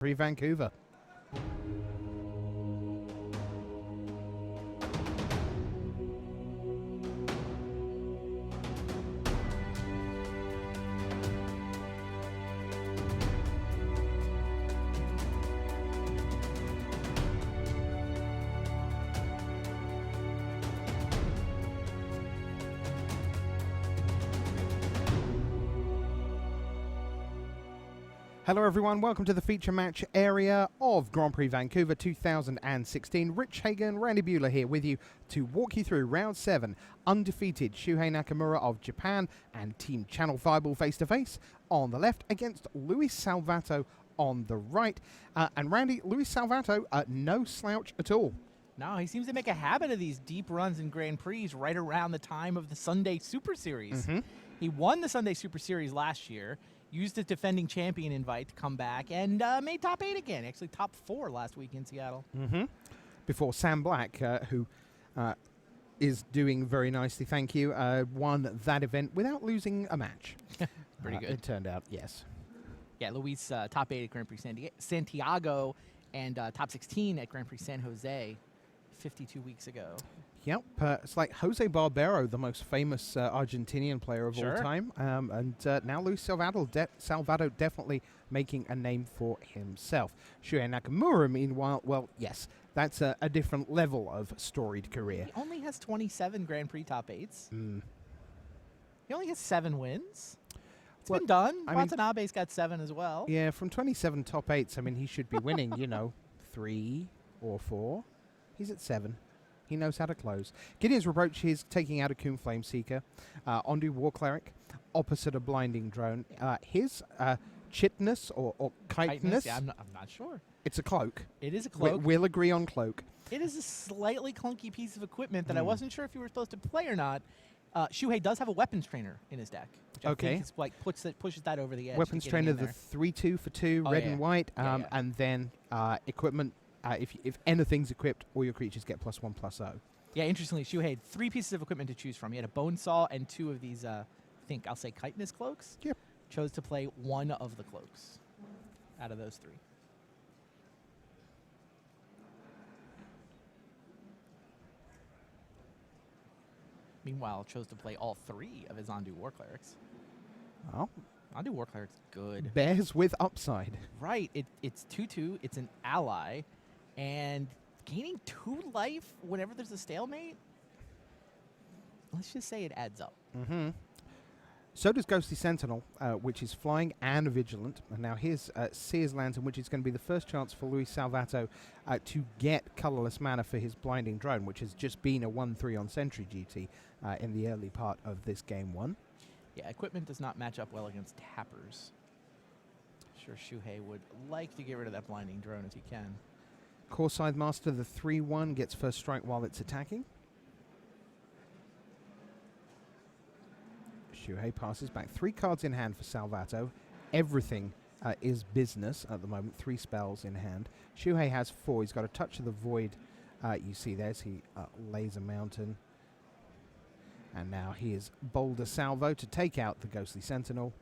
Prix Vancouver. Hello everyone, welcome to the feature match area of Grand Prix Vancouver 2016. Rich Hagan, Randy Buehler here with you to walk you through round 7. Undefeated Shuhei Nakamura of Japan and Team Channel Fireball face-to-face on the left against Luis Salvatto on the right. And Randy, Luis Salvatto, no slouch at all. No, he seems to make a habit of these deep runs in Grand Prix right around the time of the Sunday Super Series. He won the Sunday Super Series last year, used his defending champion invite to come back, and made top 8 again. Actually, top 4 last week in Seattle. Before Sam Black, who is doing very nicely, thank you, won that event without losing a match. Pretty good. It turned out, yes. Yeah, Luis top 8 at Grand Prix Santiago and top 16 at Grand Prix San Jose 52 weeks ago. Yep, it's like Jose Barbero, the most famous Argentinian player of all time. And now Luis Salvatto definitely making a name for himself. Shuhei Nakamura, meanwhile, well, yes, that's a different level of storied career. He only has 27 Grand Prix top 8s. He only has 7 wins. It's been done. Watanabe's got 7 as well. Yeah, from 27 top 8s, I mean, he should be winning, 3 or 4. He's at 7. He knows how to close. Gideon's Reproach is taking out a Coon Flame Seeker. Ondu War Cleric, opposite a Blinding Drone. His Chitness or Kiteness. Yeah, I'm not sure. It's a cloak. It is a cloak. We'll agree on cloak. It is a slightly clunky piece of equipment that I wasn't sure if you were supposed to play or not. Shuhei does have a Weapons Trainer in his deck. Which I think is like pushes that over the edge. Weapons Trainer, the 3/2 for 2, red and white. And then equipment. If anything's equipped, all your creatures get +1/+0. Yeah, interestingly, Shuhei had 3 pieces of equipment to choose from. He had a Bone Saw and 2 of these, I'll say Chitinous Cloaks. Yep. Chose to play 1 of the cloaks out of those 3. Meanwhile, chose to play all 3 of his Ondu War Clerics. Oh. Ondu War Cleric's good. Bears with upside. Right. It's 2/2. It's an ally. And gaining 2 life whenever there's a stalemate, let's just say it adds up. So does Ghostly Sentinel, which is flying and vigilant. And now here's Seer's Lantern, which is going to be the first chance for Luis Salvatto to get colorless mana for his Blinding Drone, which has just been a 1/3 on Sentry duty in the early part of this game 1. Yeah, equipment does not match up well against tappers. Sure, Shuhei would like to get rid of that Blinding Drone if he can. Core Scythe Master, the 3/1, gets first strike while it's attacking. Shuhei passes back 3 cards in hand for Salvatto. Everything is business at the moment. 3 spells in hand. Shuhei has 4. He's got a Touch of the Void. You see there as he lays a mountain. And now he is Boulder Salvo to take out the Ghostly Sentinel.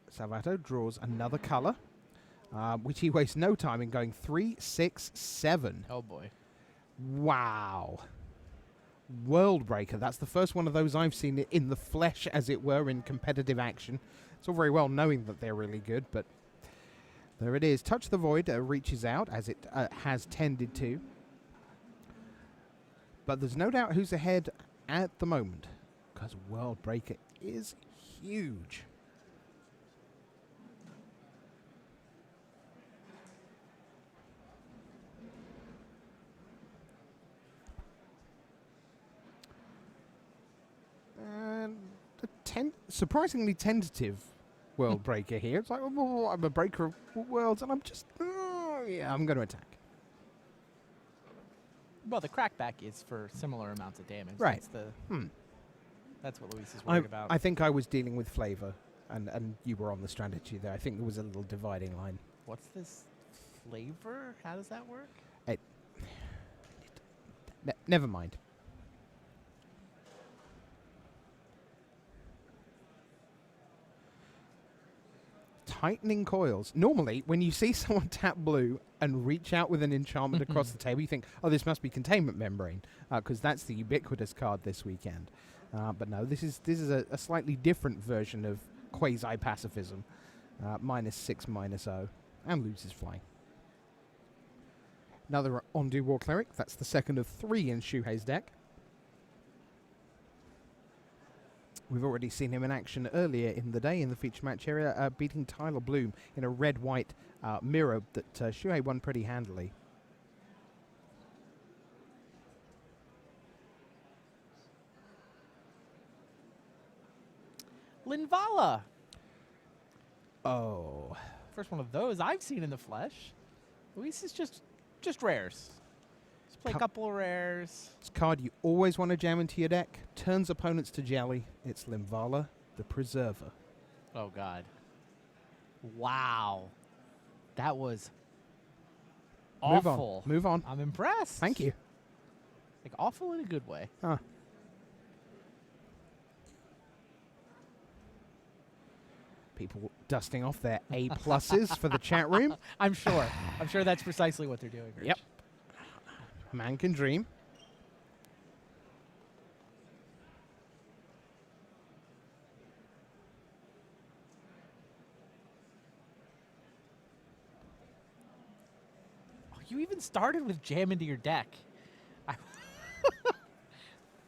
Salvatto draws another color, which he wastes no time in going 3, 6, 7. Oh boy. Wow. Worldbreaker. That's the first one of those I've seen in the flesh, as it were, in competitive action. It's all very well knowing that they're really good, but there it is. Touch the Void reaches out, as it has tended to. But there's no doubt who's ahead at the moment, because Worldbreaker is huge. And a surprisingly tentative Worldbreaker here. It's like, oh, I'm a breaker of worlds, and I'm just, I'm going to attack. Well, the crackback is for similar amounts of damage. Right. That's what Luis is worried about. I think I was dealing with flavor, and you were on the strategy there. I think there was a little dividing line. What's this flavor? How does that work? Never mind. tightening coils. Normally, when you see someone tap blue and reach out with an enchantment across the table, you think, oh, this must be Containment Membrane, because that's the ubiquitous card this weekend. But no, this is a slightly different version of quasi-pacifism. -6, -0, and loses flying. Another Ondu War Cleric. That's the second of 3 in Shuhei's deck. We've already seen him in action earlier in the day in the feature match area, beating Tyler Bloom in a red-white mirror that Shuhei won pretty handily. Linvala. Oh. First one of those I've seen in the flesh. Luis is just rares. Just play a couple of rares. It's a card you always want to jam into your deck. Turns opponents to jelly. It's Linvala, the Preserver. Oh, God. Wow. That was awful. Move on. I'm impressed. Thank you. Like, awful in a good way. Huh. People dusting off their A pluses for the chat room. I'm sure. I'm sure that's precisely what they're doing, Rich. Yep. A man can dream. Oh, you even started with jam into your deck.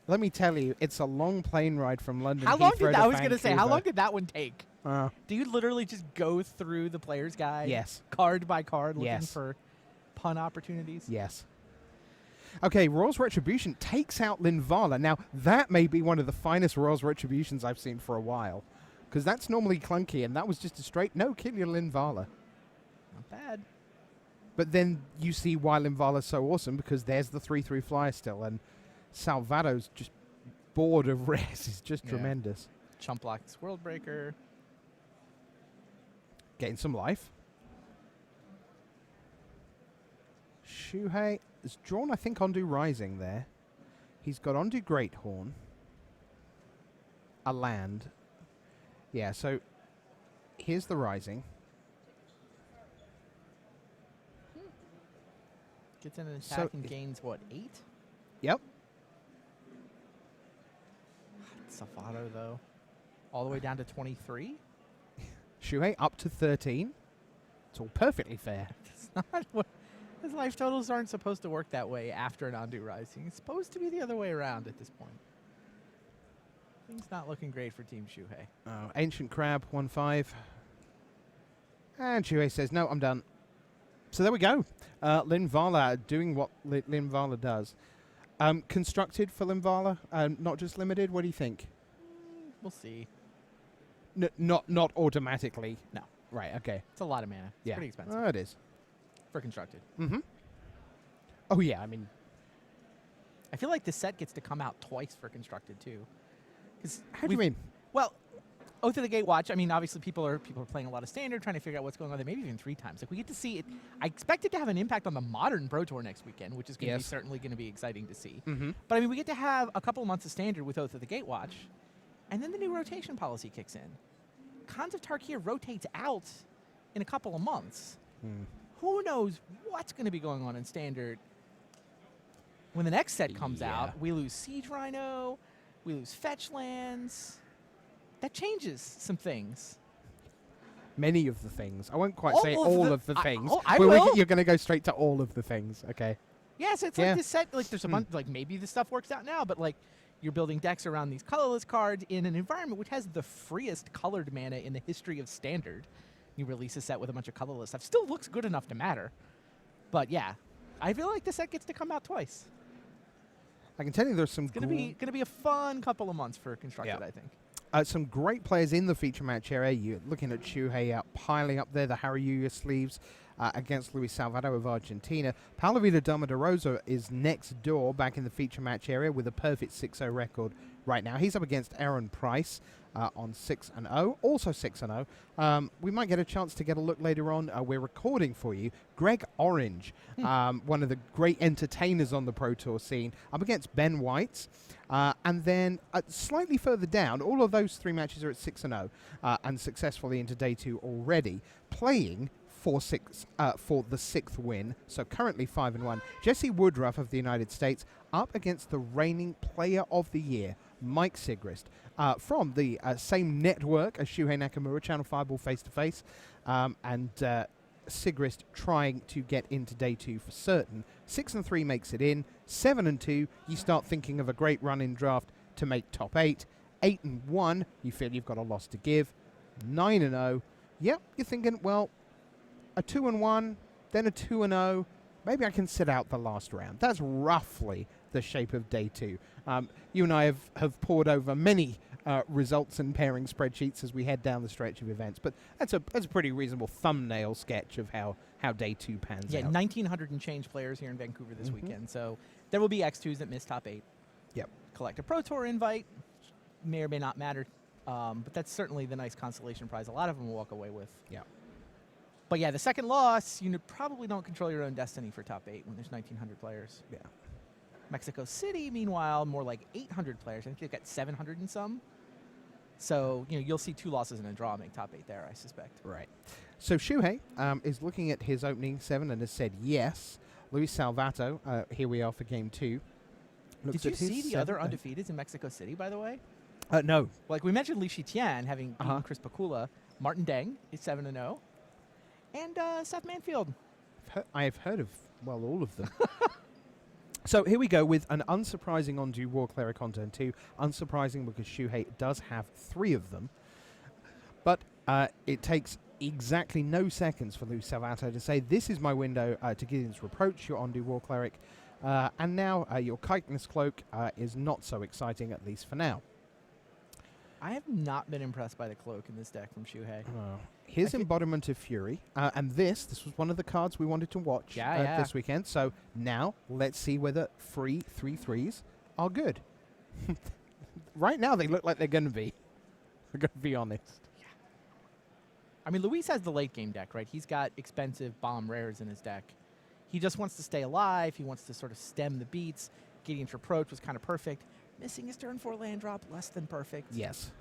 Let me tell you, it's a long plane ride from London. How long Heathrow did to I was going to say, how Vancouver. long did that one take? Do you literally just go through the player's guide? Yes. Card by card looking Yes. for pun opportunities? Yes. Okay, Royal's Retribution takes out Linvala. Now, that may be one of the finest Royal's Retributions I've seen for a while, because that's normally clunky, and that was just a straight no-kill your Linvala. Not bad. But then you see why Linvala's so awesome, because there's the 3/3 flyer still, and Salvatto's just board of rares is just tremendous. Chump Block's World Breaker. Getting some life. Shuhei has drawn, I think, Ondu Rising there. He's got Ondu Greathorn. A land. Yeah, so here's the Rising. Gets in an So attack and gains, what, 8? Yep. Salvatto, though. All the way down to 23? Shuhei up to 13. It's all perfectly fair. It's not what... His life totals aren't supposed to work that way after an Ondu Rising. It's supposed to be the other way around at this point. Things not looking great for Team Shuhei. Oh, Ancient Crab, 1/5. And Shuhei says, no, I'm done. So there we go. Linvala doing what Linvala does. Constructed for Linvala, not just limited. What do you think? We'll see. Not automatically. No. Right, okay. It's a lot of mana. It's pretty expensive. Oh, it is. For constructed. Mm-hmm. Oh, yeah, I mean... I feel like this set gets to come out twice for constructed, too. How do you mean? Well, Oath of the Gatewatch, I mean, obviously people are playing a lot of Standard, trying to figure out what's going on there, maybe even 3 times. Like, we get to see it. I expect it to have an impact on the Modern Pro Tour next weekend, which is going to be certainly going to be exciting to see. Mm-hmm. But, I mean, we get to have a couple of months of Standard with Oath of the Gatewatch, and then the new rotation policy kicks in. Khans of Tarkir rotates out in a couple of months. Who knows what's going to be going on in Standard when the next set comes out? We lose Siege Rhino. We lose Fetch Lands. That changes some things. Many of the things. I won't quite say All all of of the things. I will. You're going to go straight to all of the things. Okay. Yes, it's like this set. Like there's a bunch. Like maybe this stuff works out now, but like you're building decks around these colorless cards in an environment which has the freest colored mana in the history of Standard. You release a set with a bunch of colorless stuff. Still looks good enough to matter. But yeah, I feel like the set gets to come out twice. I can tell you there's some... It's gonna be a fun couple of months for Constructed, I think. Some great players in the feature match area. You're looking at Shuhei piling up there, the Haruyuya sleeves against Luis Salvatto of Argentina. Paulo Damo de Rosa is next door back in the feature match area with a perfect 6-0 record right now. He's up against Aaron Price on 6-0, also 6-0. We might get a chance to get a look later on. We're recording for you. Greg Orange, one of the great entertainers on the Pro Tour scene, up against Ben Weitz. And then slightly further down, all of those 3 matches are at 6-0 and successfully into day 2 already. already, playing for the 6th win. So currently 5-1. Jesse Woodruff of the United States up against the reigning Player of the Year, Mike Sigrist, from the same network as Shuhei Nakamura, Channel Fireball Face to Face, and Sigrist trying to get into day 2 for certain. 6-3 makes it in. 7-2, you start thinking of a great run in draft to make top 8. 8-1, you feel you've got a loss to give. 9-0, yep, you're thinking, well, a 2-1, then a 2-0. Maybe I can sit out the last round. That's roughly the shape of day 2. You and I have pored over many results and pairing spreadsheets as we head down the stretch of events, but that's a pretty reasonable thumbnail sketch of how day 2 pans out. Yeah, 1,900 and change players here in Vancouver this weekend, so there will be X2s that miss top 8. Yep. Collect a Pro Tour invite, may or may not matter, but that's certainly the nice consolation prize a lot of them will walk away with. Yeah. But yeah, the second loss, you probably don't control your own destiny for top 8 when there's 1,900 players. Yeah. Mexico City, meanwhile, more like 800 players. I think they've got 700 and some. So, you'll see 2 losses and a draw make top 8 there, I suspect. Right. So Shuhei is looking at his opening 7 and has said yes. Luis Salvatto, here we are for game 2. Did you see the other undefeateds in Mexico City, by the way? No. Like we mentioned Li Shitian having beaten Chris Pakula. Martin Deng is 7-0. And Seth Manfield. I have heard of, well, all of them. So here we go with an unsurprising on-do War Cleric on turn 2. Unsurprising because Shuhei does have 3 of them. But it takes exactly no seconds for Luis Salvatto to say, this is my window to Gideon's Reproach, your on-do War Cleric. And now your Chitinous Cloak is not so exciting, at least for now. I have not been impressed by the cloak in this deck from Shuhei. His Embodiment of Fury, and this was one of the cards we wanted to watch this weekend. So now let's see whether free 3/3s are good. Right now they look like they're going to be. I'm going to be honest. Yeah. I mean, Luis has the late game deck, right? He's got expensive bomb rares in his deck. He just wants to stay alive. He wants to sort of stem the beats. Gideon's Reproach was kind of perfect. Missing his turn 4 land drop, less than perfect. Yes.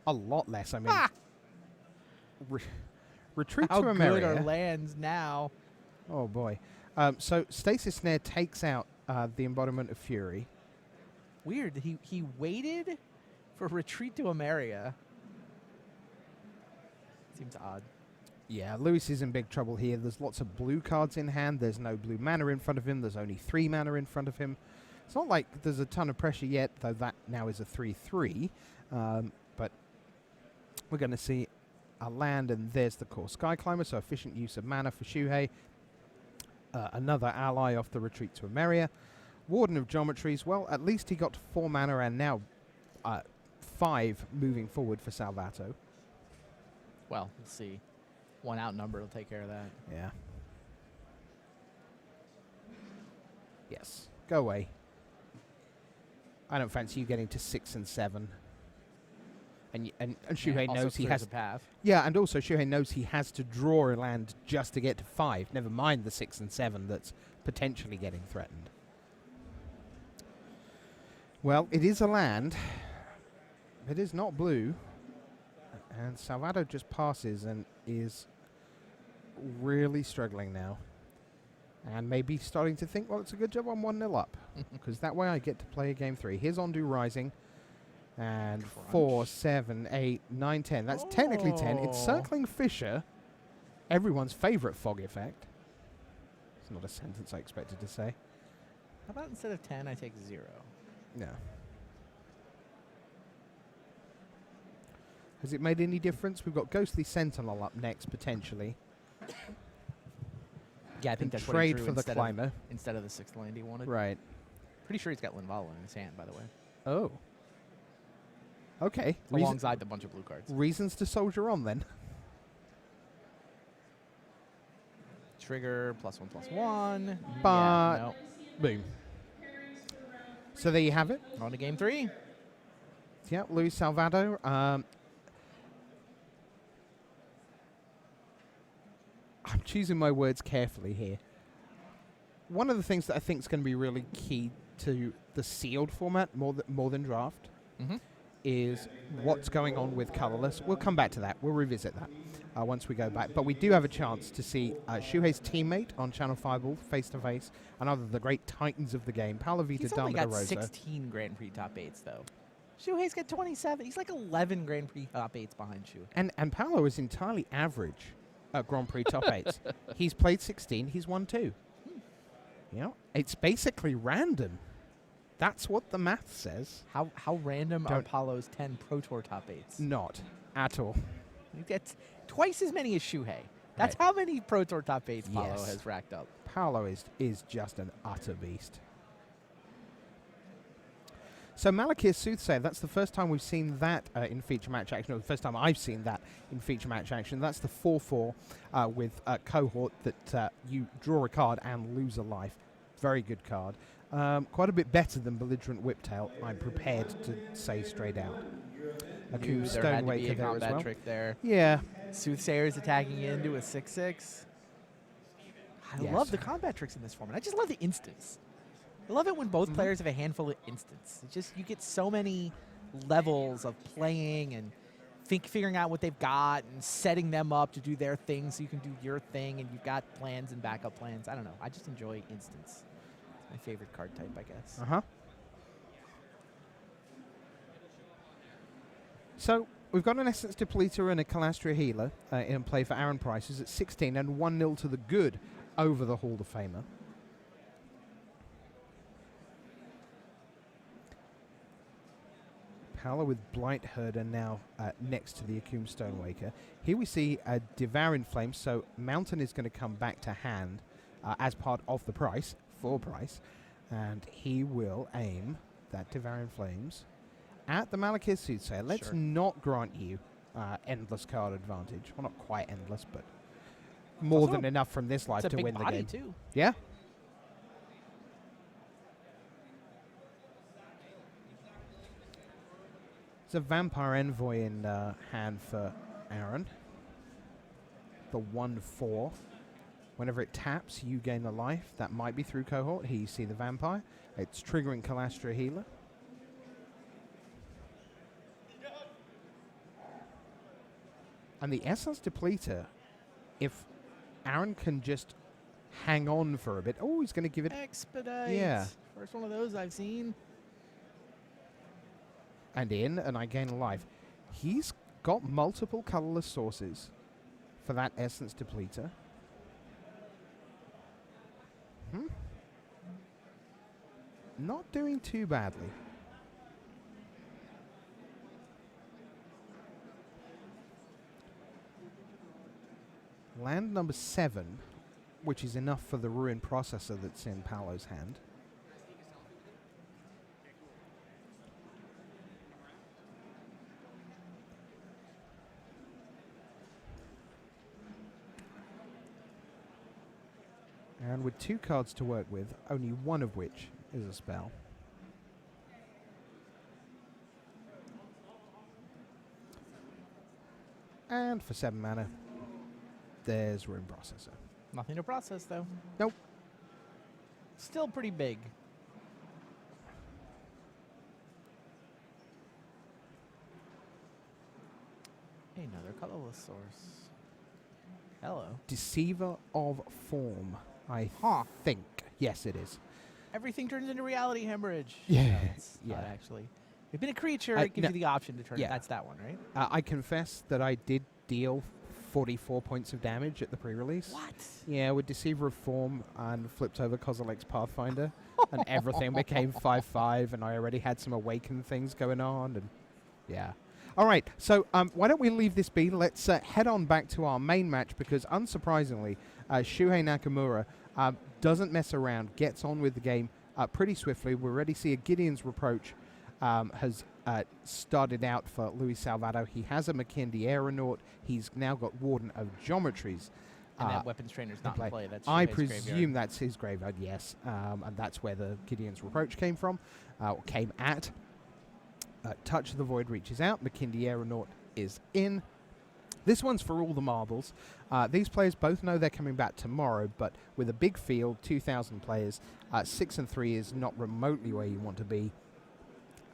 A lot less, I mean. Retreat to Ameria. How good are lands now? Oh, boy. So Stasis Snare takes out the Embodiment of Fury. Weird. He waited for Retreat to Ameria. Seems odd. Yeah, Luis is in big trouble here. There's lots of blue cards in hand. There's no blue mana in front of him. There's only 3 mana in front of him. It's not like there's a ton of pressure yet, though that now is a 3/3. But we're going to see a land, and there's the core Sky Climber, so efficient use of mana for Shuhei. Another ally off the Retreat to Ameria. Warden of Geometries, well, at least he got 4 mana, and now 5 moving forward for Salvatto. Well, we'll see. 1 outnumber will take care of that. Yeah. Yes. Go away. I don't fancy you getting to 6 and 7. And Shuhei knows he has a path. Yeah, and also Shuhei knows he has to draw a land just to get to 5. Never mind the 6 and 7 that's potentially getting threatened. Well, it is a land. It is not blue. And Salvatto just passes and is really struggling now. And maybe starting to think, well, it's a good job I'm 1-0 up. Because that way I get to play a game 3. Here's Ondu Rising. And Crunch. 4, 7, 8, 9, 10. That's technically 10. It's Circling Fissure. Everyone's favorite fog effect. It's not a sentence I expected to say. How about instead of 10, I take 0? No. Has it made any difference? We've got Ghostly Sentinel up next, potentially. Yeah, I think that's trade what he for drew the climber. instead of the 6th land he wanted. Right. Pretty sure he's got Linvala in his hand, by the way. Oh. Okay. Alongside the bunch of blue cards. Reasons to soldier on, then. Trigger, +1/+1. But yeah, no. Boom. So there you have it. On to game 3. Yeah, Luis Salvatto. I'm choosing my words carefully here. One of the things that I think is going to be really key to the sealed format, more than draft, is what's going on with Colorless. We'll come back to that. We'll revisit that once we go back. But we do have a chance to see Shuhei's teammate on Channel Fireball face-to-face, another of the great titans of the game, Paulo, Vitor, He's Damo, only got Rosa. 16 Grand Prix top 8s, though. Shuhei's got 27. He's like 11 Grand Prix top 8s behind Shuhei. And Paulo is entirely average at Grand Prix top 8s. He's played 16. He's won 2. You know, it's basically random. That's what the math says. How random are Paulo's 10 Pro Tour top 8s? Not at all. He gets twice as many as Shuhei. That's Right. how many Pro Tour top 8s Paulo Yes. has racked up. Paulo is just an utter beast. So Malakir's Soothsayer, that's the first time we've seen that in feature match action, or the first time I've seen that in feature match action. That's the 4-4 with Cohort that you draw a card and lose a life. Very good card. Quite a bit better than Belligerent Whiptail, I'm prepared to say straight out. Knew there had to be a combat trick there. Yeah. Soothsayer is attacking into a 6-6. I love the combat tricks in this format. I just love the instants. I love it when both players have a handful of instants. It's just, you get so many levels of playing and figuring out what they've got and setting them up to do their thing so you can do your thing, and you've got plans and backup plans. I don't know. I just enjoy instants. It's my favorite card type, I guess. So we've got an Essence Depleter and a Calastria Healer in play for Aaron Prices at 16 and 1-0 to the good over the Hall of Famer. Paulo with Blight Herder now next to the Akum Stonewaker. Here we see a Devour in Flames, so Mountain is going to come back to hand as part of the price, for price, and he will aim that Devour in Flames at the Malakir Soothsayer. Let's not grant you endless card advantage. Well, not quite endless, but more than enough from this life to win the game. Too. Yeah. There's a Vampire Envoy in hand for Aaron. The 1-4. Whenever it taps, you gain a life. That might be through Cohort. Here you see the Vampire. It's triggering Calastria Healer. And the Essence Depleter, if Aaron can just hang on for a bit. Oh, he's going to give it. Expedite. Yeah. First one of those I've seen. And in, and I gain a life. He's got multiple colorless sources for that Essence Depleter. Not doing too badly. Land number 7, which is enough for the Ruin Processor that's in Paulo's hand. And with 2 cards to work with, only one of which is a spell. And for 7 mana, there's Ruin Processor. Nothing to process, though. Nope. Still pretty big. Another colorless source. Hello. Deceiver of Form, I think. Yes, it is. Everything turns into reality hemorrhage. Yeah. No, it's not actually. If been a creature, it gives you the option to turn it. That's that one, right? I confess that I did deal 44 points of damage at the pre-release. What? Yeah, with Deceiver of Form and flipped over Kozilek's Pathfinder, and everything became 5/5, and I already had some Awaken things going on, and yeah. All right, so why don't we leave this be? Let's head on back to our main match, because unsurprisingly, Shuhei Nakamura doesn't mess around, gets on with the game pretty swiftly. We already see a Gideon's Reproach has started out for Luis Salvatto. He has a McKindy Aeronaut. He's now got Warden of Geometries. And that Weapons Trainer's not in play. That's I Shuhei's presume graveyard. that's his graveyard, yes. And that's where the Gideon's Reproach came from, or came at. Touch of the Void reaches out. McKindy Aeronaut is in. This one's for all the marbles. These players both know they're coming back tomorrow, but with a big field, 2,000 players, 6 and 3 is not remotely where you want to be.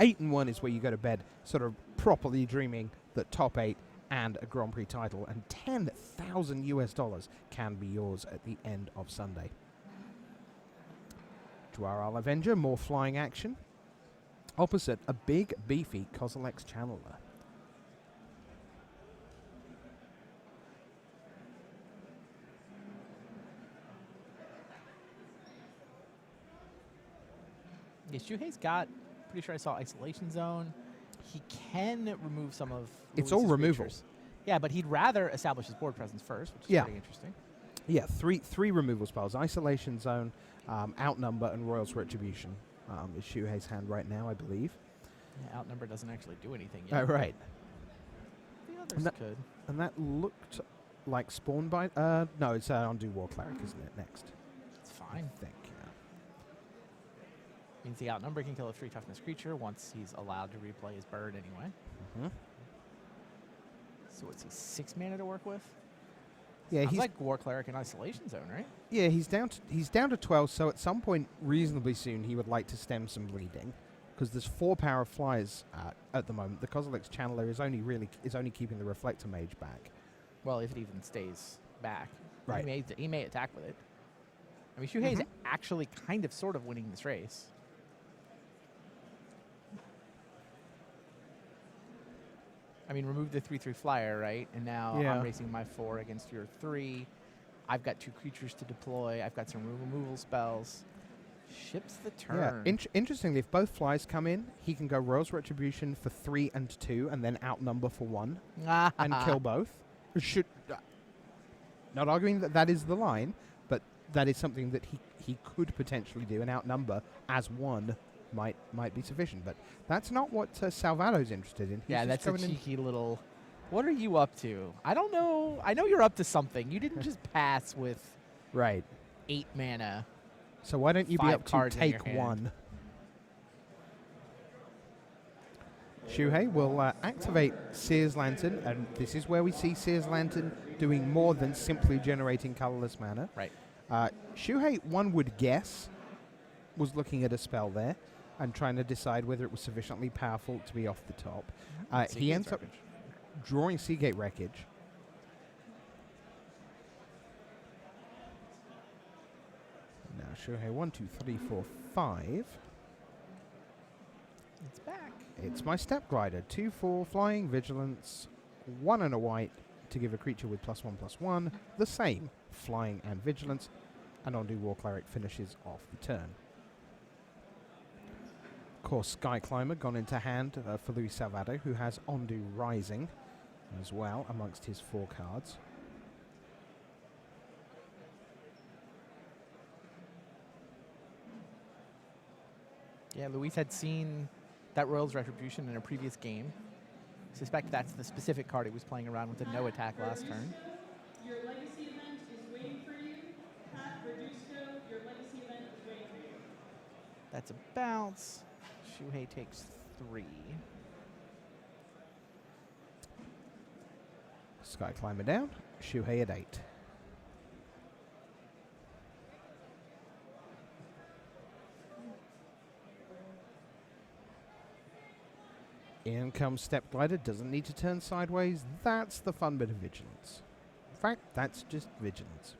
8-1 is where you go to bed sort of properly dreaming that top 8 and a Grand Prix title and $10,000 can be yours at the end of Sunday. Dwaral Avenger, more flying action. Opposite, a big, beefy Colorless Channeler. Yeah, Shuhei's got, pretty sure I saw Isolation Zone. He can remove some of It's all Luis's removal. creatures. Yeah, but he'd rather establish his board presence first, which is pretty interesting. Yeah, three removal spells. Isolation Zone, Outnumber, and Royal's Retribution is Shuhei's hand right now, I believe. Yeah, Outnumber doesn't actually do anything yet. Oh, right. The others could. And that looked like Spawn by... no, it's Undo War Cleric, isn't it, next? It's fine. I think, Means the Outnumber can kill a 3 toughness creature once he's allowed to replay his bird anyway. So what's he, 6 mana to work with? Yeah, Sounds he's like War Cleric and Isolation Zone, right? Yeah, he's down to 12. So at some point, reasonably soon, he would like to stem some bleeding, because there's 4 power of flyers at the moment. The Colorless Channeler is only keeping the Reflector Mage back. Well, if it even stays back, Right. He may attack with it. I mean, Shuhei's actually kind of sort of winning this race. I mean, remove the 3/3 flyer, right? And now I'm racing my 4 against your 3. I've got 2 creatures to deploy. I've got some removal spells. Ships the turn. Yeah. Interestingly, if both flyers come in, he can go Royal's Retribution for 3 and 2, and then outnumber for 1, and kill both. Not arguing that is the line, but that is something that he could potentially do, and outnumber as 1 might be sufficient. But that's not what Salvatto's interested in. Yeah, that's a cheeky little... What are you up to? I don't know. I know you're up to something. You didn't just pass with 8 mana. So why don't you be up to take 1? Shuhei will activate Seer's Lantern, and this is where we see Seer's Lantern doing more than simply generating colorless mana. Right. Shuhei, one would guess, was looking at a spell there and trying to decide whether it was sufficiently powerful to be off the top. He ends up drawing Seagate Wreckage. Now Shuhei, 1, 2, 3, 4, 5. It's back. It's my Step Glider. 2/4 flying, vigilance, 1 and a white to give a creature with +1/+1 the same flying and vigilance, and Undo War Cleric finishes off the turn. Of course, Sky Climber gone into hand for Luis Salvatto, who has Undo Rising as well amongst his 4 cards. Yeah, Luis had seen that Royal's Retribution in a previous game. I suspect that's the specific card he was playing around with the no attack last turn. Your legacy event is waiting for you. Pat Redusto, your legacy event is waiting for you. That's a bounce. Shuhei takes 3. Sky Climber down. Shuhei at 8. In comes Step Glider, doesn't need to turn sideways. That's the fun bit of vigilance. In fact, that's just vigilance.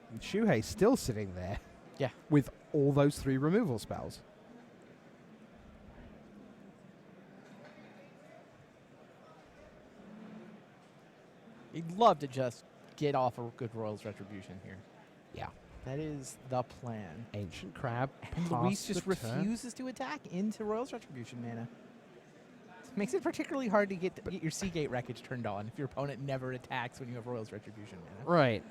And Shuhei's still sitting there. Yeah. With all those 3 removal spells. He'd love to just get off a good Royal's Retribution here. Yeah. That is the plan. Ancient Crab. And Luis just refuses to attack into Royal's Retribution mana. Makes it particularly hard to get your Seagate Wreckage turned on if your opponent never attacks when you have Royal's Retribution mana. Right.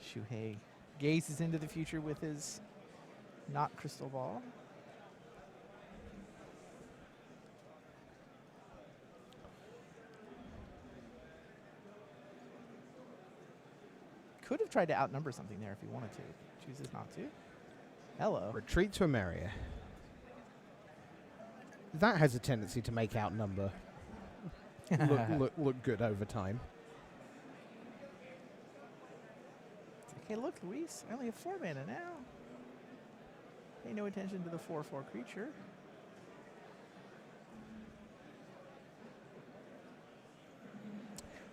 Shuhei gazes into the future with his not crystal ball. Could have tried to outnumber something there if he wanted to. Chooses not to. Hello. Retreat to Emeria. that has a tendency to make outnumber look good over time. Hey, look, Luis, I only have 4 mana now. Pay no attention to the 4/4 creature.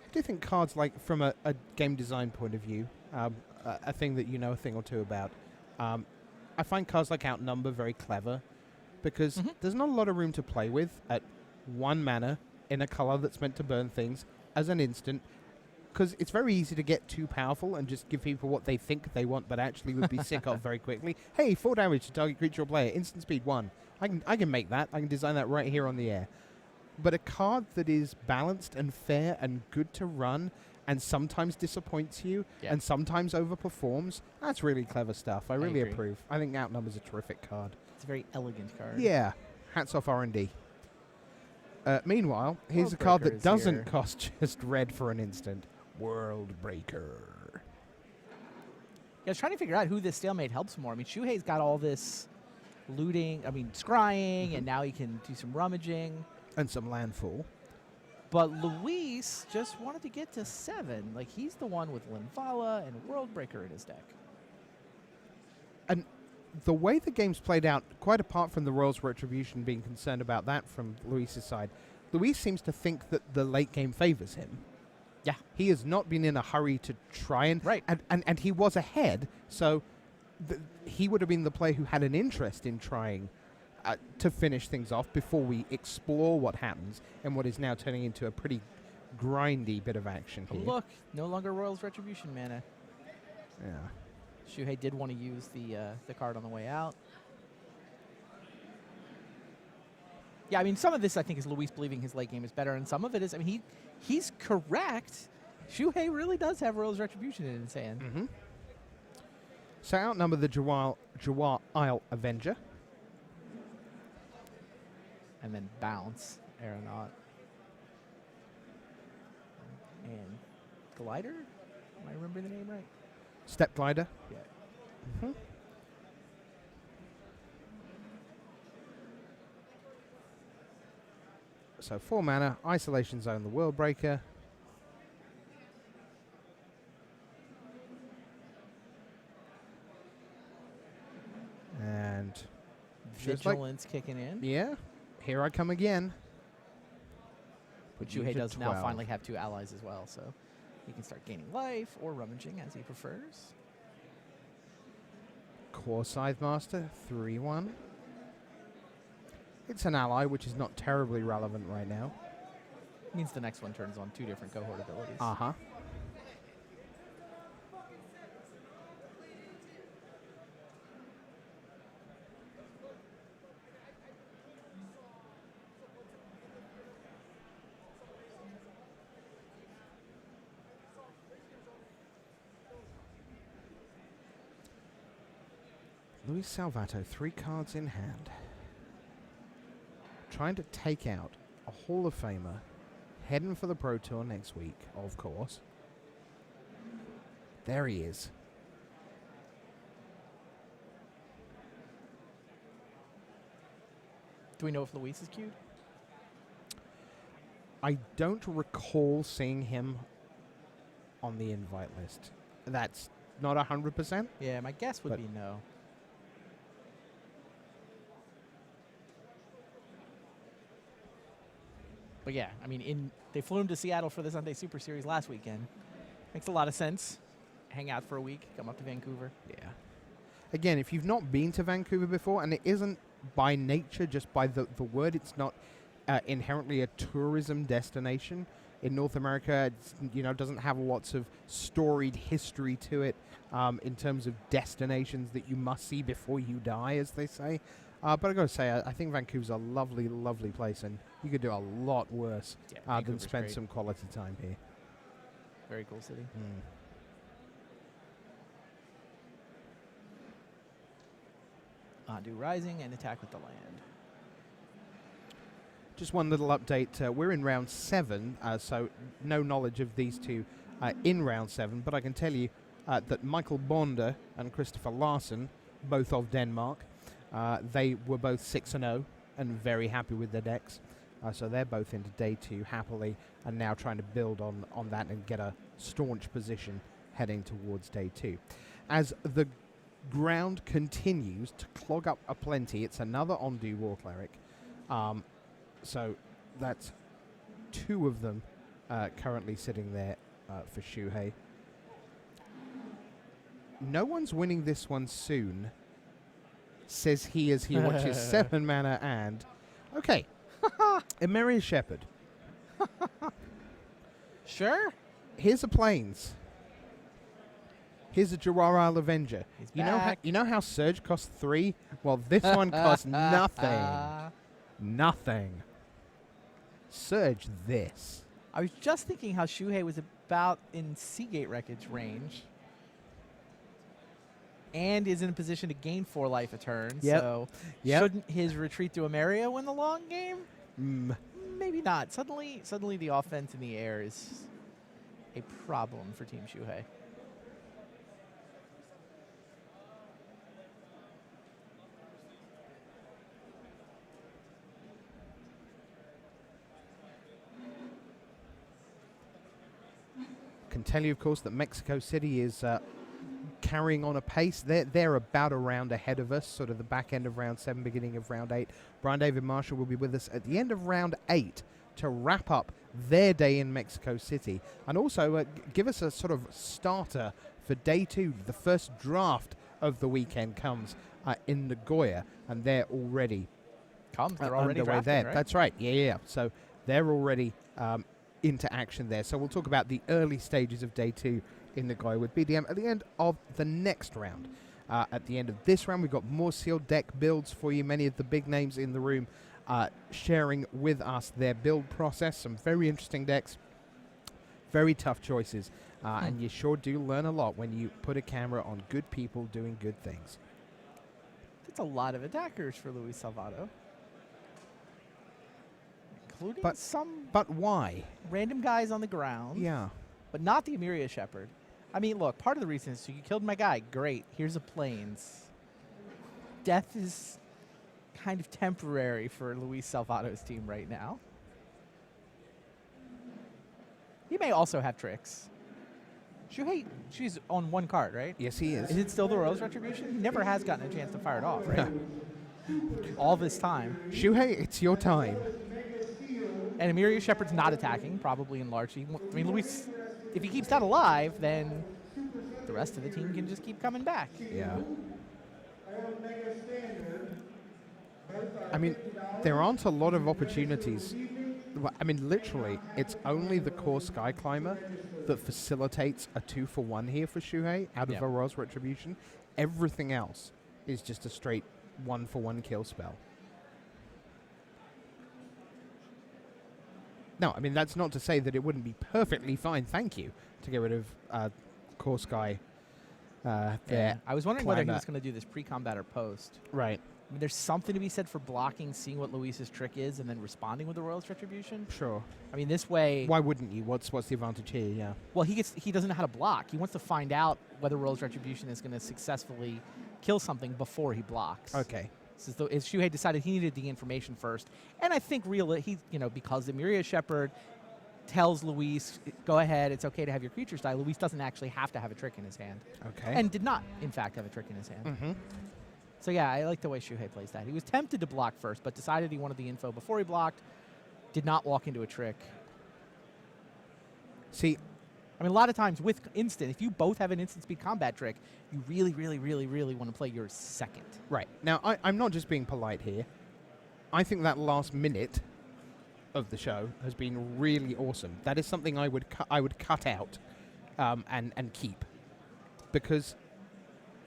I do think cards, like, from a game design point of view, a thing that you know a thing or two about, I find cards like Outnumber very clever because there's not a lot of room to play with at 1 mana in a color that's meant to burn things as an instant, because it's very easy to get too powerful and just give people what they think they want but actually would be sick of very quickly. Hey, 4 damage to target creature or player, instant speed 1. I can make that. I can design that right here on the air. But a card that is balanced and fair and good to run and sometimes disappoints you and sometimes overperforms, that's really clever stuff. I really approve. I think Outnumber's a terrific card. It's a very elegant card. Yeah. Hats off R&D. Meanwhile, here's a card that doesn't cost just red for an instant. World Breaker. Yeah, I was trying to figure out who this stalemate helps more. I mean, Shuhei's got all this looting, scrying, and now he can do some rummaging. And some landfall. But Luis just wanted to get to 7. Like, he's the one with Linvala and World Breaker in his deck. And the way the game's played out, quite apart from the Royals Retribution being concerned about that from Luis's side, Luis seems to think that the late game favors him. Yeah. He has not been in a hurry to try and... Right. And he was ahead, so he would have been the player who had an interest in trying to finish things off before we explore what happens and what is now turning into a pretty grindy bit of action here. Look, no longer Royals Retribution mana. Yeah. Shuhei did want to use the card on the way out. Yeah, I mean, some of this I think is Luis believing his late game is better, and some of it is, I mean, he's correct. Shuhei really does have Royals Retribution in his hand. Mm-hmm. So Outnumber the Jawar Isle Avenger. And then bounce, Aeronaut. And Glider? Am I remembering the name right? Step Glider. Yeah. Mm-hmm. So 4 mana, Isolation Zone, the World Breaker. And Vigilance kicking in. Yeah, here I come again. But Shuhei does now finally have 2 allies as well, so he can start gaining life or rummaging as he prefers. Core Scythe Master, 3/1. It's an ally, which is not terribly relevant right now. Means the next one turns on 2 different cohort abilities. Uh-huh. Luis Salvatto, 3 cards in hand. Trying to take out a Hall of Famer, heading for the Pro Tour next week, of course. There he is. Do we know if Luis is queued? I don't recall seeing him on the invite list. That's not 100%. Yeah, my guess would be no. But yeah, I mean, they flew him to Seattle for the Sunday Super Series last weekend. Makes a lot of sense. Hang out for a week, come up to Vancouver. Yeah. Again, if you've not been to Vancouver before, and it isn't by nature, just by the word, it's not inherently a tourism destination. In North America, it's, doesn't have lots of storied history to it in terms of destinations that you must see before you die, as they say. But I got to say, I think Vancouver's a lovely, lovely place, and you could do a lot worse than spend some quality time here. Very cool city. Do Rising and attack with the land. Just one little update. We're in round 7, so no knowledge of these two in round 7, but I can tell you that Michael Bonder and Christopher Larsen, both of Denmark, they were both 6-0 and very happy with their decks. So they're both into day 2 happily and now trying to build on that and get a staunch position heading towards day 2. As the ground continues to clog up aplenty, it's another Ondu War Cleric. So that's 2 of them currently sitting there for Shuhei. No one's winning this one soon, says he as he watches 7 mana and... Okay. Emeria Shepherd. Sure. Here's a Plains. Here's a Jawara Isle Avenger. He's You back. know how Surge costs 3? Well, this one costs nothing. Nothing. Surge this. I was just thinking how Shuhei was about in Seagate Wreckage range. And is in a position to gain 4 life a turn. Yep. So Yep. shouldn't his retreat to Emeria win the long game? Maybe not. Suddenly the offense in the air is a problem for Team Shuhei. Can tell you, of course, that Mexico City is carrying on a pace. They're about a round ahead of us, sort of the back end of round 7, beginning of round 8. Brian David Marshall will be with us at the end of round 8 to wrap up their day in Mexico City and also give us a sort of starter for day 2. The first draft of the weekend comes in Nagoya, and they're already They're already underway drafting, there. right? That's right. Yeah. So they're already into action there. So we'll talk about the early stages of day 2 in Nagoya with BDM at the end of the next round. At the end of this round, we've got more sealed deck builds for you. Many of the big names in the room sharing with us their build process. Some very interesting decks. Very tough choices. And you sure do learn a lot when you put a camera on good people doing good things. That's a lot of attackers for Luis Salvatto. Including some But why? random guys on the ground. Yeah. But not the Emeria Shepherd. I mean, look, part of the reason is so you killed my guy. Great. Here's a Plains. Death is kind of temporary for Luis Salvatto's team right now. He may also have tricks. Shuhei, she's on 1 card, right? Yes, he is. Is it still the Royals Retribution? He never has gotten a chance to fire it off, right? All this time. Shuhei, it's your time. And Emeria Shepherd's not attacking, probably in large. I mean, Luis, if he keeps that alive, then the rest of the team can just keep coming back. Yeah. I mean, there aren't a lot of opportunities. I mean, literally, it's only the core Sky Climber that facilitates a 2-for-1 here for Shuhei out of Yep. a Royals Retribution. Everything else is just a straight 1-for-1 kill spell. No, I mean, that's not to say that it wouldn't be perfectly fine, thank you, to get rid of core Sky there. Yeah. I was wondering whether he Climber. was going to do this pre-combat or post. Right. I mean, there's something to be said for blocking, seeing what Luis's trick is, and then responding with the Royals Retribution. Sure. I mean, this way... Why wouldn't you? What's the advantage here? Yeah. Well, he doesn't know how to block. He wants to find out whether Royals Retribution is going to successfully kill something before he blocks. Okay. As Shuhei decided he needed the information first, and I think because Emeria Shepherd tells Luis, go ahead, it's okay to have your creatures die. Luis doesn't actually have to have a trick in his hand, Okay. and did not, in fact, have a trick in his hand. Mm-hmm. So yeah, I like the way Shuhei plays that. He was tempted to block first, but decided he wanted the info before he blocked. Did not walk into a trick. See, I mean, a lot of times with instant, if you both have an instant speed combat trick, you really, really, really, really want to play yours second. right. Now, I'm not just being polite here. I think that last minute of the show has been really awesome. That is something I would cut out and keep, because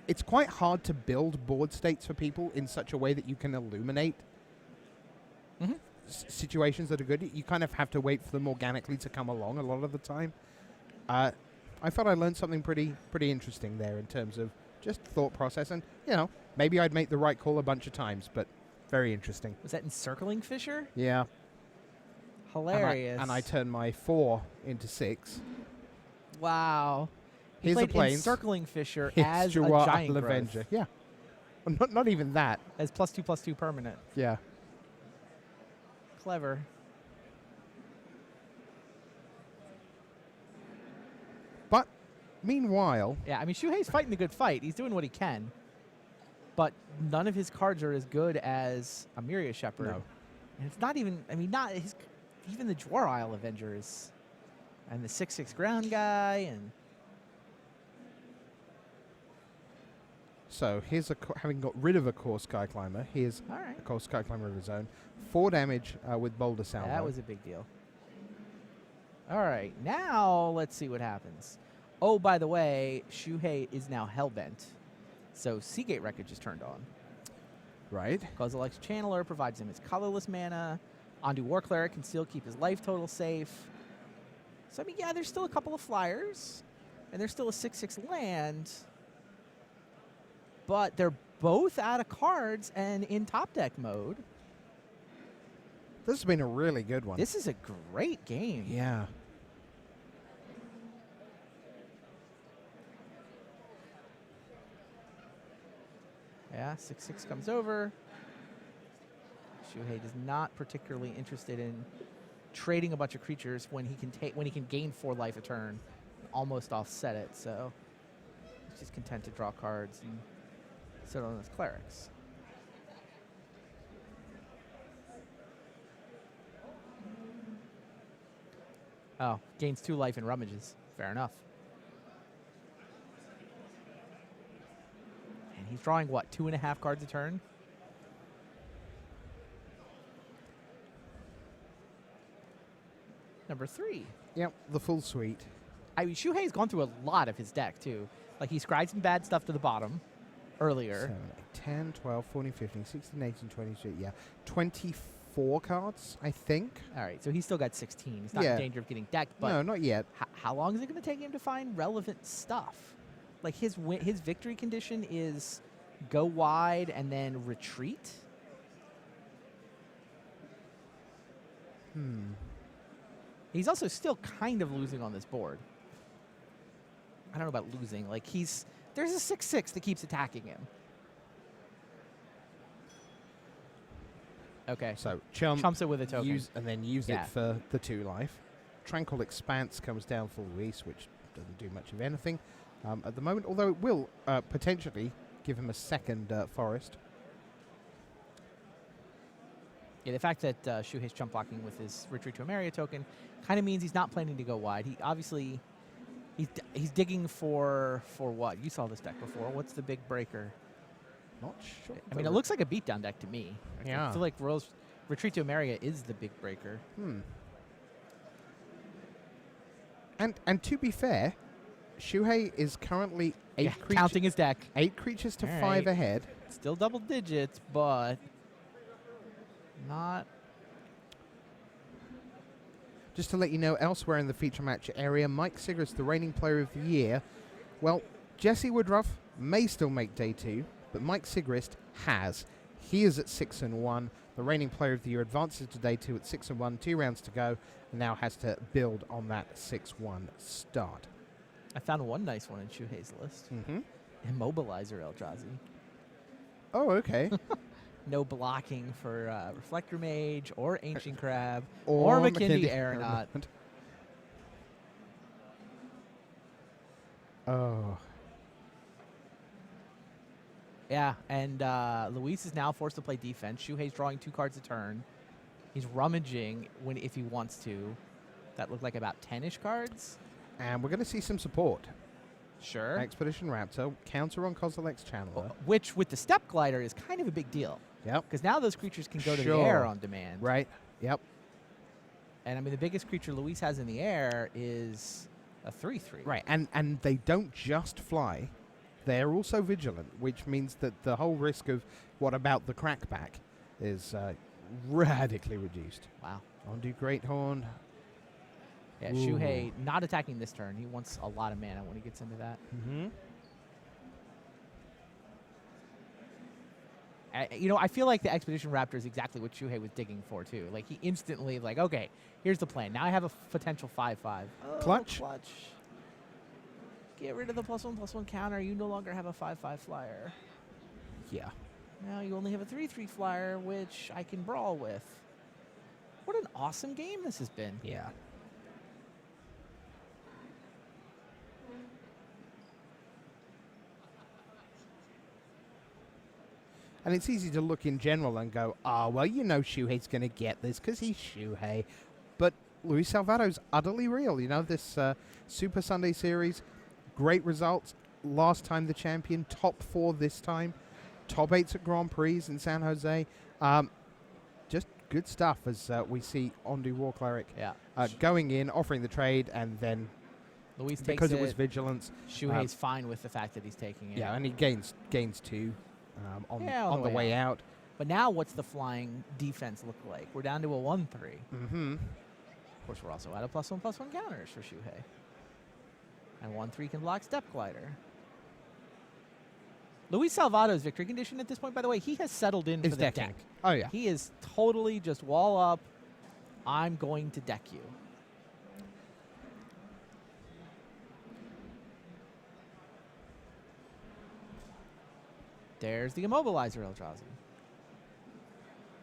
it's quite hard to build board states for people in such a way that you can illuminate situations that are good. You kind of have to wait for them organically to come along a lot of the time. I thought I learned something pretty interesting there in terms of just thought process, and maybe I'd make the right call a bunch of times, but very interesting. Was that encircling Fisher? Yeah. Hilarious. And I turned my 4 into 6. Wow. He Here's the played Plains. encircling Fisher Here's as a Jawara giant growth, Avenger. Yeah. Well, not even that. as +2/+2 permanent. Yeah. clever. But meanwhile, Yeah, I mean, Shuhei's fighting the good fight. He's doing what he can. But none of his cards are as good as a Miria Shepherd. No. And it's not even, I mean, not his, even the Dwar Isle Avengers and the 6/6 ground guy. And so here's having got rid of a core Sky Climber, here's all right. a core Sky Climber of his own. 4 damage with Boulder Salvo. That was a big deal. All right, now let's see what happens. Oh, by the way, Shuhei is now Hellbent. So Seagate Wreckage is turned on. Right. Colorless Channeler provides him his colorless mana. Ondu War Cleric can still keep his life total safe. So, I mean, yeah, there's still a couple of flyers. And there's still a 6/6 land. But they're both out of cards and in top deck mode. This has been a really good one. This is a great game. Yeah. Yeah, 6/6 comes over. Shuhei is not particularly interested in trading a bunch of creatures when he can gain 4 life a turn, almost offset it. So he's just content to draw cards and sit on his clerics. Oh, gains 2 life and rummages. Fair enough. And he's drawing, what, 2.5 cards a turn? Number 3. Yep, the full suite. I mean, Shuhei's gone through a lot of his deck, too. Like, he scribed some bad stuff to the bottom earlier. 7, 8, 10, 12, 14, 15, 16, 18, 22, yeah. 24 cards, I think. All right, so he's still got 16. He's not Yeah. in danger of getting decked, but No, not yet. how long is it going to take him to find relevant stuff? Like, his victory condition is go wide and then retreat. He's also still kind of losing on this board. I don't know about losing. Like, there's a 6/6 that keeps attacking him. Okay. So Chumps it with a token. use Yeah. it for the 2 life. Tranquil Expanse comes down for Luis, which doesn't do much of anything at the moment, although it will potentially give him a second forest. Yeah, the fact that Shuhei's chump blocking with his Retreat to Ameria token kind of means he's not planning to go wide. He obviously, he's digging for what? You saw this deck before. What's the big breaker? Not sure. I mean, it looks like a beatdown deck to me. Yeah. I feel like Retreat to Ameria is the big breaker. And to be fair, Shuhei is currently 8 creatures. Counting his deck. 8 creatures to All 5 right. ahead. Still double digits, but not. Just to let you know, elsewhere in the feature match area, Mike Sigrist, the reigning player of the year. Well, Jesse Woodruff may still make day 2, but Mike Sigrist has. He is at 6-1. The reigning player of the year advances to day 2 at 6-1, 2 rounds to go, and now has to build on that 6-1 start. I found one nice one in Shuhei's list. Immobilizer Eldrazi. Oh, okay. No blocking for Reflector Mage or Ancient Crab Or or McKinney McKinney Aeronaut. Oh. Yeah, and Luis is now forced to play defense. Shuhei's drawing 2 cards a turn. He's rummaging if he wants to. That looked like about 10-ish cards. And we're going to see some support. Sure. Expedition Raptor, counter on Colorless Channeler. Which, with the Step Glider, is kind of a big deal. Yep. Because now those creatures can go to the Sure. air on demand. Right. Yep. And, I mean, the biggest creature Luis has in the air is a 3/3. Right. And they don't just fly. They're also vigilant, which means that the whole risk of what about the crackback is radically reduced. Wow. Ondu Greathorn. Yeah, Ooh. Shuhei not attacking this turn. He wants a lot of mana when he gets into that. I feel like the Expedition Raptor is exactly what Shuhei was digging for, too. Like, he instantly, like, okay, here's the plan. Now I have a potential 5/5. Oh, Clutch. Clutch. Get rid of the +1/+1 counter. You no longer have a 5/5 flyer. Yeah. Now you only have a 3/3 flyer, which I can brawl with. What an awesome game this has been. Yeah. And it's easy to look in general and go, well, you know Shuhei's going to get this because he's Shuhei. But Luis Salvatto's utterly real. You know, this Super Sunday Series, great results. Last time the champion, top 4 this time. Top 8s at Grand Prix in San Jose. Just good stuff as we see Ondu War Cleric going in, offering the trade, and then Luis takes because it was vigilance. Shuhei's fine with the fact that he's taking it. Yeah, and he gains 2 on the way out. But now what's the flying defense look like? We're down to a 1-3. Mm-hmm. Of course, we're also out of +1/+1 counters for Shuhei. And 1-3 can block Step Glider. Luis Salvatto's victory condition at this point, by the way, he has settled in for the decking. deck. Oh, yeah. He is totally just wall up. I'm going to deck you. There's the Immobilizer Eldrazi.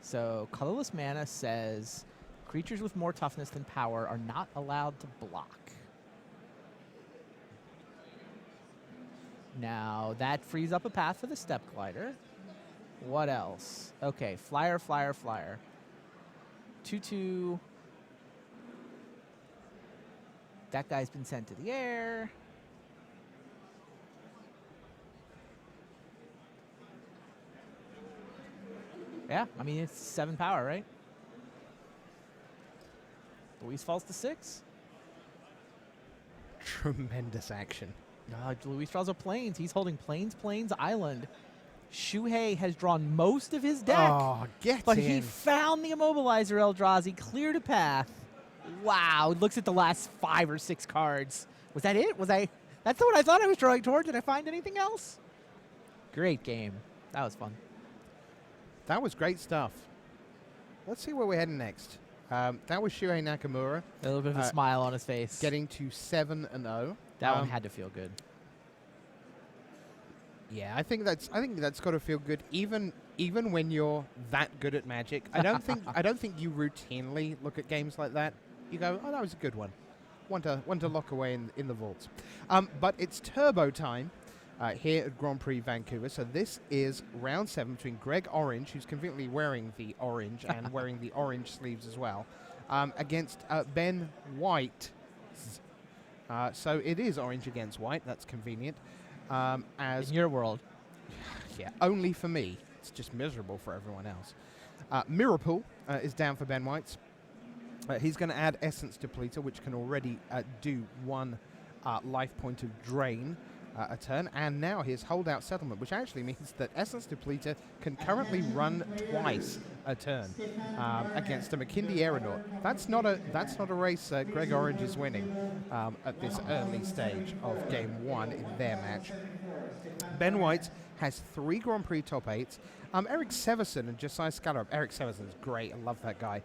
So Colorless Mana says creatures with more toughness than power are not allowed to block. Now, that frees up a path for the Step Glider. What else? Okay, flyer, flyer, flyer. 2/2. That guy's been sent to the air. Yeah, I mean, it's 7 power, right? Luis falls to 6. Tremendous action. Luis draws a Plains. He's holding Plains, Plains, Island. Shuhei has drawn most of his deck. Oh, but he found the Immobilizer Eldrazi, cleared a path. Wow, looks at the last 5 or 6 cards. Was that it? That's what I thought I was drawing toward. Did I find anything else? Great game. That was fun. That was great stuff. Let's see where we're heading next. That was Shuhei Nakamura. A little bit of a smile on his face. Getting to 7-0. That one had to feel good. Yeah, I think that's got to feel good, even when you're that good at Magic. I don't think you routinely look at games like that. You go, oh, that was a good one. One to lock away in the vaults. But it's turbo time here at Grand Prix Vancouver. So this is round 7 between Greg Orange, who's conveniently wearing the orange and wearing the orange sleeves as well, against Ben White. So it is orange against white. That's convenient. As in your world. Yeah, only for me. It's just miserable for everyone else. Mirapool is down for Ben White's. He's going to add Essence Depleter, which can already do 1 life point of drain a turn. And now his Holdout Settlement, which actually means that Essence Depleter can currently run twice a turn against a McKindy Aeronaut. That's not a race Greg Orange is winning at this early stage of Game 1 in their match. Ben White has 3 Grand Prix top 8s. Eric Severson and Josiah Scallop. Eric Severson's great. I love that guy.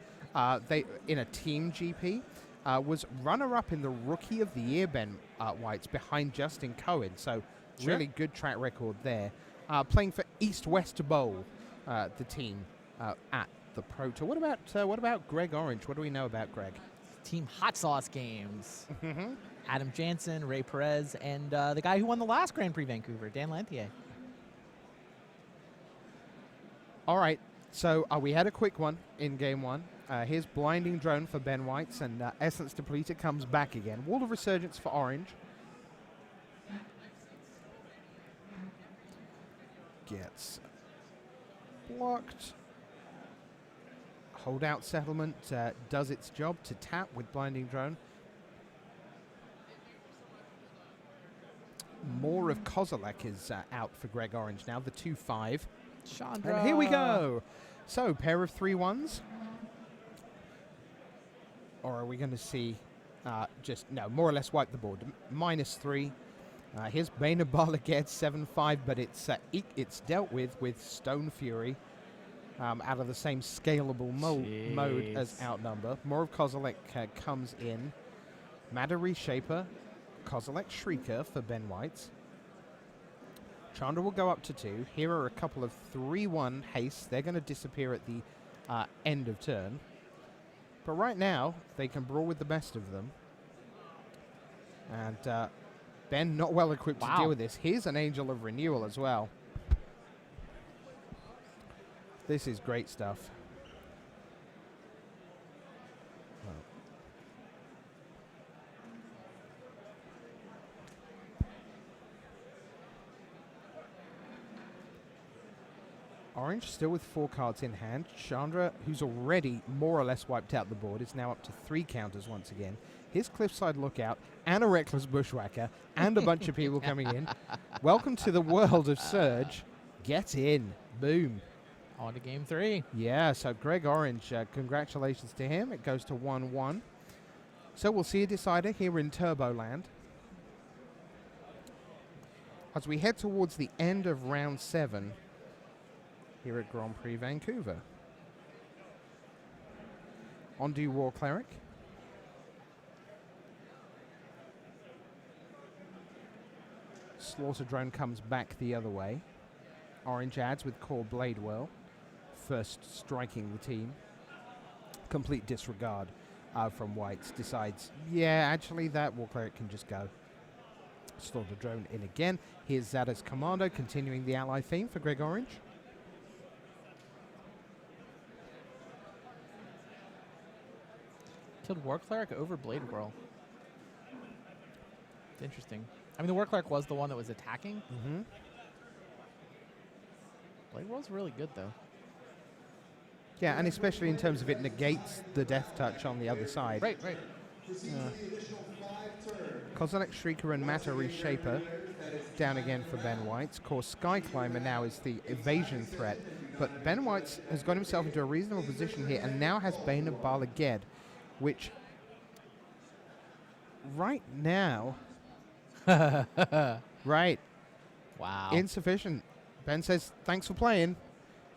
They in a team GP. Was runner-up in the Rookie of the Year, Ben White's, behind Justin Cohen. So really good track record there. Playing for East-West Bowl, the team at the Pro Tour. What about Greg Orange? What do we know about Greg? Team Hot Sauce Games. Adam Jansen, Ray Perez, and the guy who won the last Grand Prix Vancouver, Dan Lanthier. All right. So we had a quick one in Game 1. Here's Blinding Drone for Ben White's, and Essence Depleter comes back again. Wall of Resurgence for Orange. Gets blocked. Holdout Settlement does its job to tap with Blinding Drone. More of Kozilek is out for Greg Orange now, the 2/5. Chandra. And here we go. So, pair of 3/1s. Or are we going to see more or less wipe the board? -3. Here's Bane of Bala-Ged, 7/5, but it's dealt with Stone Fury out of the same scalable mode as Outnumber. More of Kozilek comes in. Matter Reshaper, Kozilek Shrieker for Ben White. Chandra will go up to 2. Here are a couple of 3/1 hastes. They're going to disappear at the end of turn. But right now, they can brawl with the best of them. And Ben not well equipped to deal with this. Here's an Angel of Renewal as well. This is great stuff. Orange still with 4 cards in hand. Chandra, who's already more or less wiped out the board, is now up to 3 counters once again. Here's Cliffside Lookout and a Reckless Bushwhacker and a bunch of people coming in. Welcome to the world of Surge. Get in. Boom. On to game 3. Yeah, so Greg Orange, congratulations to him. It goes to 1-1. So we'll see a decider here in Turboland. As we head towards the end of round 7 here at Grand Prix Vancouver. Ondu War Cleric. Slaughter Drone comes back the other way. Orange adds with Core Blade Whirl. First striking the team. Complete disregard from Weitz. Decides, yeah, actually that War Cleric can just go. Slaughter Drone in again. Here's Zada's Commando, continuing the ally theme for Greg Orange. Killed War Cleric over Blade Whirl. It's interesting. I mean, the War Cleric was the one that was attacking. Mm-hmm. Blade Whirl's really good, though. Yeah, and especially in terms of it negates the death touch on the other side. Right. Kozilek Shrieker and Matter Reshaper down again for Ben Weitz. Of course, Sky Climber now is the evasion threat, but Ben Weitz has got himself into a reasonable position here and now has Bane of Bala Ged, which right now, right, wow, insufficient. Ben says, thanks for playing.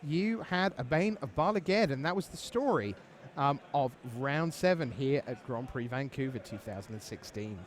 You had a Bane of Bala Ged, and that was the story of round 7 here at Grand Prix Vancouver 2016.